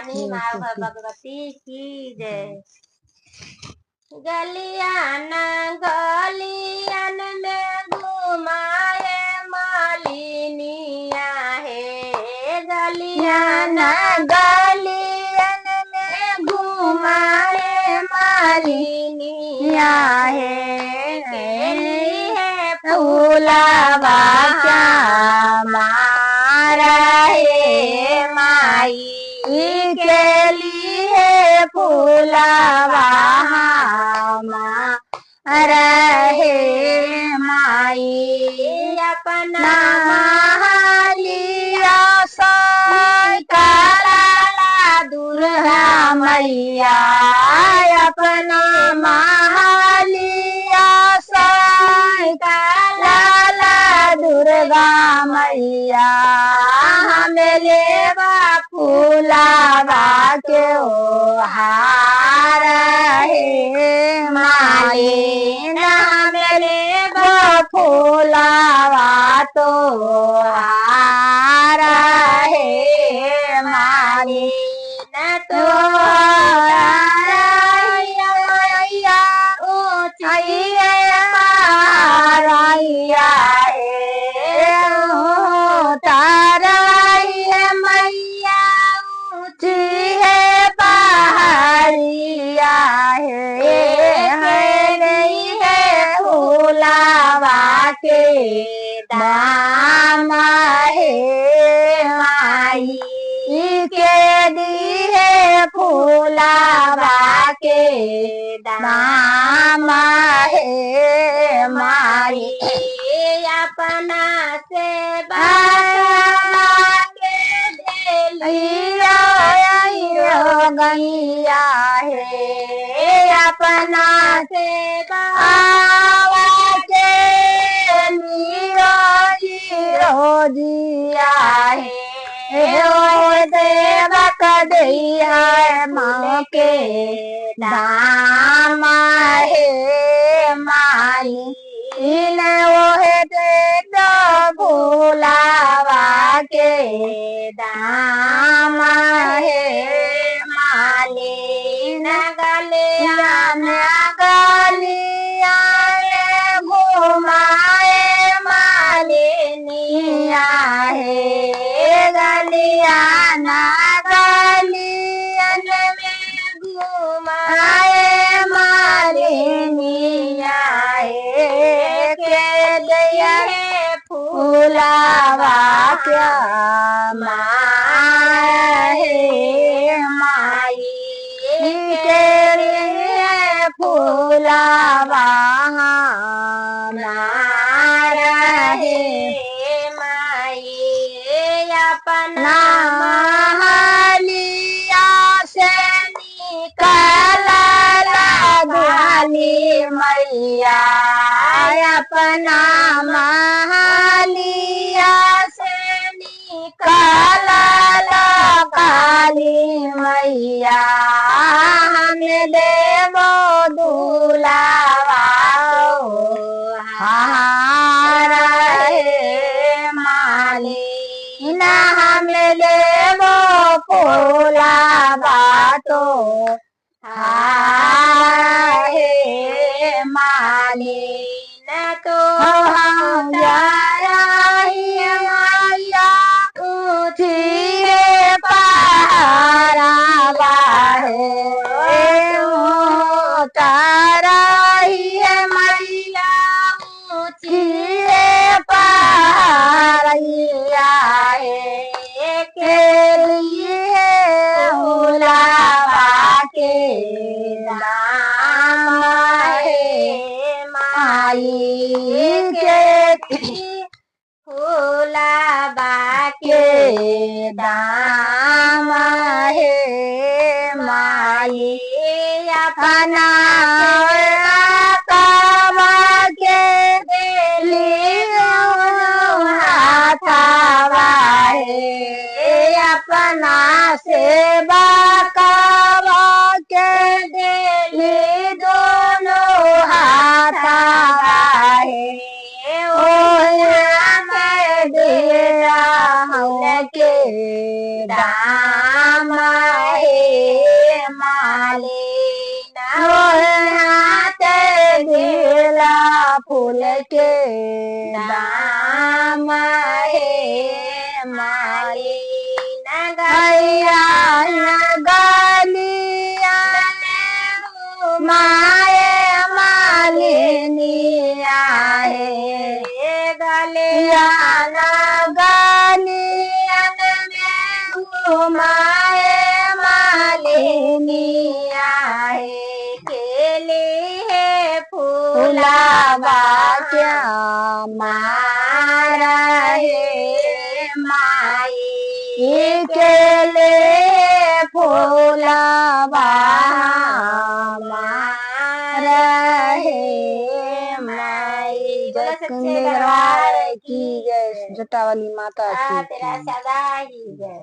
रानी माँ भगवती की जय। गलियान गलियन में घुमाए मालिनिया है। गलियान गलियन में घुमाए मालिनिया है। फूलावा मारा है माई के लिए फूलावा रहे माई अपना लिया काला दुर्गा मैया अपना लिया काला दुर्गा मैया हमें लेवा फूलावा के हार है माई हमें लेवा फूलावा तो हार है माई न तो दाम है माई के दिए फूलावा के दाम है माई अपना से गैया है अपना से जिया है देवक दिया माँ के दाम है माई वो है दे दो भूलावा के दाम है माली न गलिया घुमाए मालिनिया है। गलिया ना गलियन में घुमाए मालिनिया है। के दिया है फूलावा क्या है माई के लिए फूलावा अपना लिया से निकाला गाली मैया अपना लिया से निकाला काली मैया हमें देवो दूलावा हारा है माली ना हमें लेवो फूलावा तो हाय माली न तो हम मैया ऊँची पहाड़ा तारा ही मैया ऊँची पहाड़िया के लिए हुलावा के दाम है माई के हुलावा के दाम है माई अपना अपना सेवा कावा के दिली दोनों हाथा है मैं दिया के दाम मालिन हाथे दिला फूल के दाम हे मालिन गैया गलिया माए मालिनिया हे गलिया गलियन में घुमाए मालिनिया हे केले है फूलावा क्या मारा है माई केले फूलावा मारा है माई। जय सच्चे दरबार की जय, जटा वाली माता की। तेरा सदा ही जय।